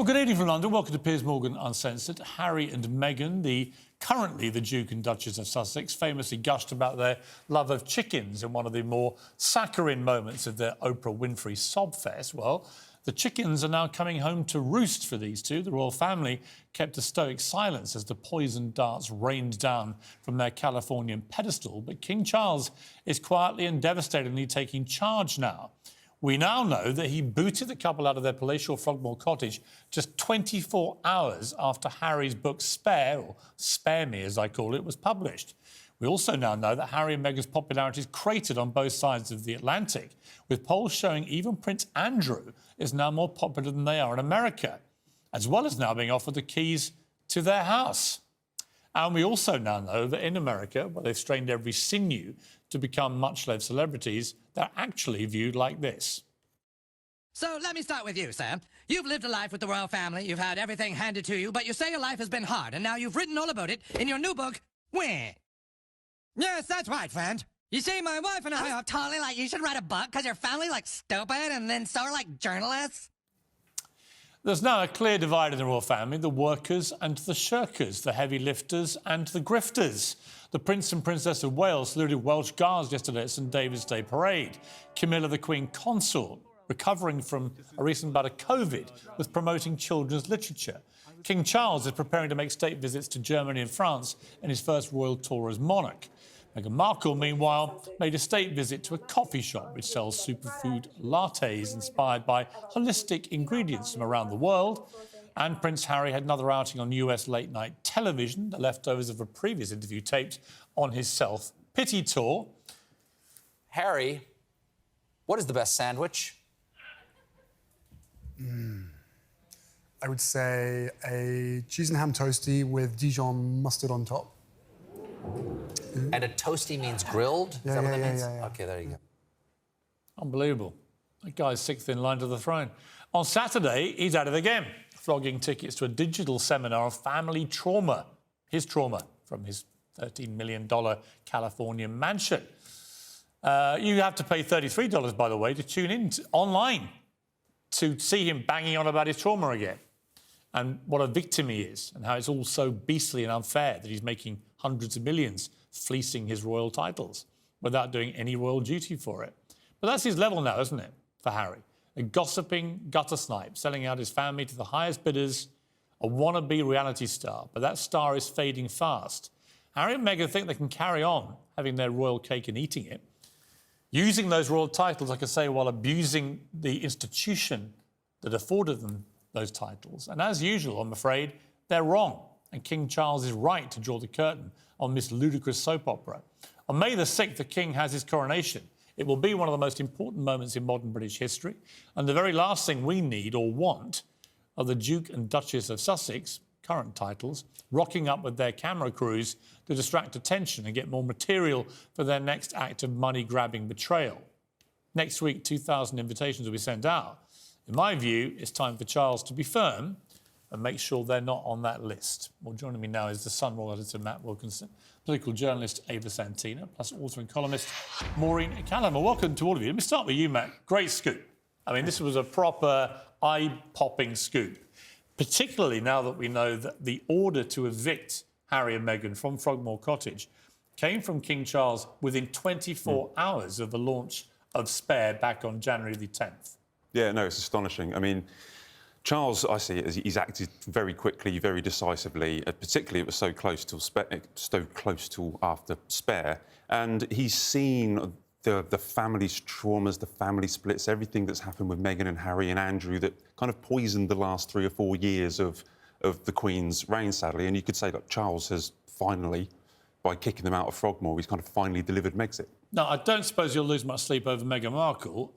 Well, good evening from London. Welcome to Piers Morgan Uncensored. Harry and Meghan, currently the Duke and Duchess of Sussex, famously gushed about their love of chickens in one of the more saccharine moments of their Oprah Winfrey sobfest. Well, the chickens are now coming home to roost for these two. The royal family kept a stoic silence as the poison darts rained down from their Californian pedestal. But King Charles is quietly and devastatingly taking charge now. We now know that he booted the couple out of their palatial Frogmore cottage just 24 hours after Harry's book Spare, or Spare Me as I call it, was published. We also now know that Harry and Meghan's popularity is cratered on both sides of the Atlantic, with polls showing even Prince Andrew is now more popular than they are in America, as well as now being offered the keys to their house. And we also now know that in America, where they've strained every sinew to become much-loved celebrities, they're actually viewed like this. So let me start with you, Sam. You've lived a life with the royal family, you've had everything handed to you, but you say your life has been hard, and now you've written all about it in your new book, Wah. Yes, that's right, friend. You see, my wife and I are totally like, you should write a book because your family's like stupid, and then so are like journalists. There's now a clear divide in the royal family, the workers and the shirkers, the heavy lifters and the grifters. The Prince and Princess of Wales saluted Welsh Guards yesterday at St David's Day Parade. Camilla, the Queen Consort, recovering from a recent bout of COVID, was promoting children's literature. King Charles is preparing to make state visits to Germany and France in his first royal tour as monarch. Meghan Markle, meanwhile, made a state visit to a coffee shop which sells superfood lattes inspired by holistic ingredients from around the world. And Prince Harry had another outing on US late-night television, the leftovers of a previous interview taped on his self-pity tour. Harry, what is the best sandwich? I would say a cheese and ham toastie with Dijon mustard on top. And a toasty means grilled? Is that what that means? Yeah. OK, there you go. Unbelievable. That guy's sixth in line to the throne. On Saturday, he's at it again, flogging tickets to a digital seminar on family trauma, his trauma, from his $13 million Californian mansion. You have to pay $33, by the way, to tune in online to see him banging on about his trauma again and what a victim he is and how it's all so beastly and unfair that he's making hundreds of millions fleecing his royal titles without doing any royal duty for it. But that's his level now, isn't it, for Harry? A gossiping gutter snipe, selling out his family to the highest bidders, a wannabe reality star. But that star is fading fast. Harry and Meghan think they can carry on having their royal cake and eating it, using those royal titles, like I say, while abusing the institution that afforded them those titles. And as usual, I'm afraid, they're wrong. And King Charles is right to draw the curtain on this ludicrous soap opera. On May the 6th, the King has his coronation. It will be one of the most important moments in modern British history. And the very last thing we need or want are the Duke and Duchess of Sussex, current titles, rocking up with their camera crews to distract attention and get more material for their next act of money-grabbing betrayal. Next week, 2,000 invitations will be sent out. In my view, it's time for Charles to be firm and make sure they're not on that list. Well, joining me now is the Sun royal editor, Matt Wilkinson, political journalist, Ava Santina, plus author and columnist, Maureen Callahan. Well, welcome to all of you. Let me start with you, Matt. Great scoop. I mean, this was a proper eye-popping scoop, particularly now that we know that the order to evict Harry and Meghan from Frogmore Cottage came from King Charles within 24 hours of the launch of Spare back on January the 10th. Yeah, no, it's astonishing. I mean, Charles, I see it as he's acted very quickly, very decisively. Particularly, it was so close till after Spare, and he's seen the family's traumas, the family splits, everything that's happened with Meghan and Harry and Andrew that kind of poisoned the last 3 or 4 years of the Queen's reign, sadly. And you could say that Charles has finally, by kicking them out of Frogmore, he's kind of finally delivered Megxit. Now, I don't suppose you'll lose much sleep over Meghan Markle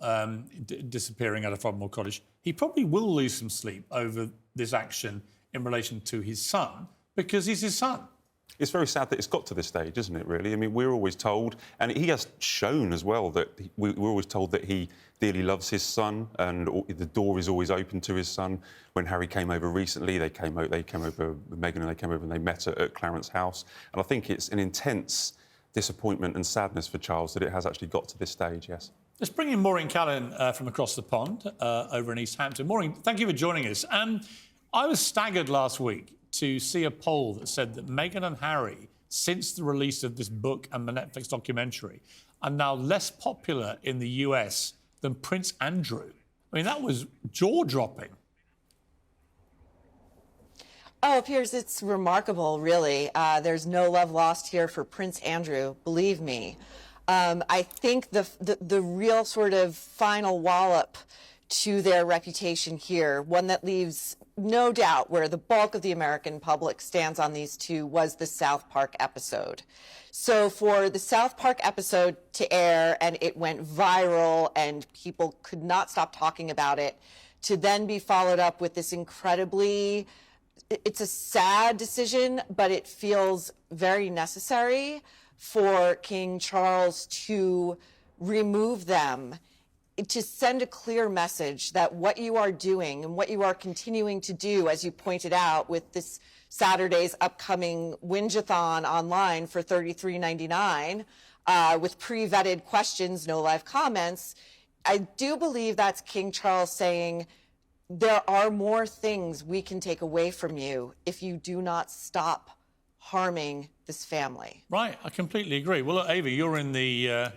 disappearing out of Frogmore Cottage. He probably will lose some sleep over this action in relation to his son, because he's his son. It's very sad that it's got to this stage, isn't it, really? I mean, we're always told, and he has shown as well, that we're always told that he dearly loves his son and the door is always open to his son. When Harry came over recently, they came over, Meghan and they came over and they met at Clarence House. And I think it's an intense disappointment and sadness for Charles that it has actually got to this stage, yes. Let's bring in Maureen Callahan from across the pond over in East Hampton. Maureen, thank you for joining us. I was staggered last week to see a poll that said that Meghan and Harry, since the release of this book and the Netflix documentary, are now less popular in the US than Prince Andrew. I mean, that was jaw-dropping. Oh, Piers, it's remarkable, really. There's no love lost here for Prince Andrew, believe me. I think the real sort of final wallop to their reputation here, one that leaves no doubt where the bulk of the American public stands on these two, was the South Park episode. So for the South Park episode to air, and it went viral and people could not stop talking about it, to then be followed up with this incredibly, it's a sad decision, but it feels very necessary for King Charles to remove them, to send a clear message that what you are doing and what you are continuing to do, as you pointed out, with this Saturday's upcoming Winjathon online for $33.99, with pre-vetted questions, no live comments, I do believe that's King Charles saying, there are more things we can take away from you if you do not stop harming this family. Right, I completely agree. Well, look, Ava, you're in the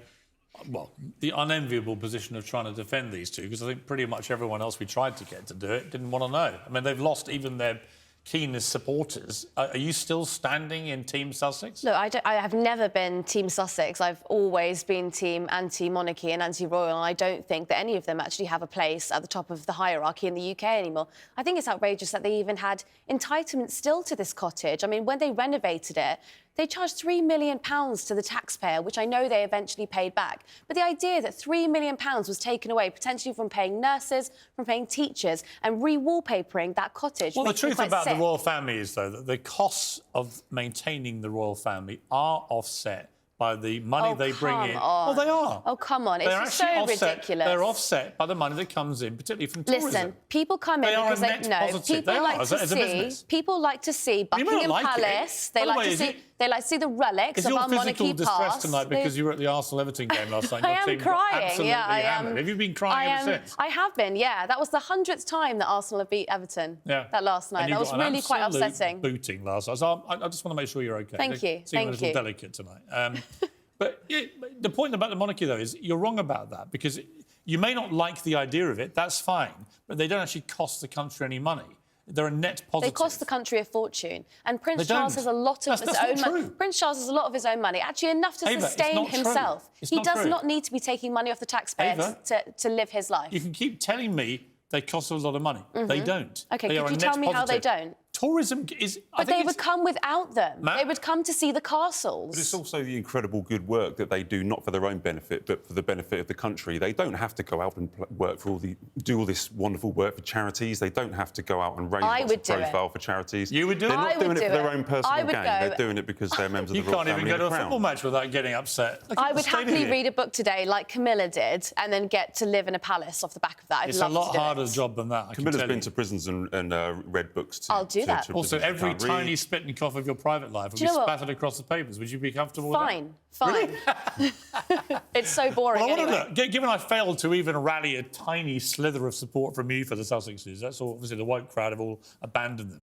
unenviable position of trying to defend these two, because I think pretty much everyone else we tried to get to do it didn't want to know. I mean, they've lost even their keenest supporters. Are you still standing in Team Sussex? Look, I have never been Team Sussex. I've always been Team anti-monarchy and anti-royal, and I don't think that any of them actually have a place at the top of the hierarchy in the UK anymore. I think it's outrageous that they even had entitlement still to this cottage. I mean, when they renovated it, they charged £3 million to the taxpayer, which I know they eventually paid back. But the idea that £3 million was taken away, potentially from paying nurses, from paying teachers, and re-wallpapering that cottage. Well, the makes me truth quite about sick. the royal family is, though, that the costs of maintaining the royal family are offset by the money they bring in. On. Oh, they are. Oh, come on. It's They're just so actually offset. ridiculous. They're offset by the money that comes in, particularly from tourism. Listen, people come in They are because a net positive. people They are, like as to a business. see. People like to see You may not Buckingham like it. Palace. By They the like way, to is see. it- They like to see the relics Is of your our physical monarchy distress past. tonight because you were at the Arsenal-Everton game last night? I Your am team got crying. absolutely Yeah, I am. hammered. Have you been crying ever since? I have been. Yeah, that was the 100th time that Arsenal have beat Everton. Yeah. That last night. And you That was got an really quite absolute upsetting. booting last night. So I just want to make sure you're okay. Thank you. Seem a Thank little you. delicate tonight. But the point about the monarchy, though, is you're wrong about that, because you may not like the idea of it. That's fine, but they don't actually cost the country any money. They're a net positive. They cost the country a fortune, and Prince They Charles don't. has a lot of That's his own not money. true. Prince Charles has a lot of his own money, actually enough to Ava, it's sustain not true. himself. It's He not does true. not need to be taking money off the taxpayers Ava, to live his life. You can keep telling me they cost a lot of money. They don't. OK, They are could a you tell net me how they positive. don't? Tourism is... But they would come without them. Matt? They would come to see the castles. But it's also the incredible good work that they do, not for their own benefit, but for the benefit of the country. They don't have to go out and work for do all this wonderful work for charities. They don't have to go out and raise I lots would of do it. profile for charities. You would do it? They're I not doing would it for do their it. own personal I would gain. go- They're doing it because they're members You of the royal can't even family go and to a the crown. football match without getting upset. Look at I the would stadium happily here. read a book today like Camilla did and then get to live in a palace off the back of that. I'd It's love a lot to do harder it. job than that, I can Camilla's tell been you. to prisons and read books. I'll do that. Also, prisoners every who can't tiny read. spit and cough of your private life would Do be you know what? spattered across the papers. Would you be comfortable with Fine, fine. It's so boring that? Well, I anyway. wonder, given I failed to even rally a tiny slither of support from you for the Sussexes, that's all, obviously the woke crowd have all abandoned them.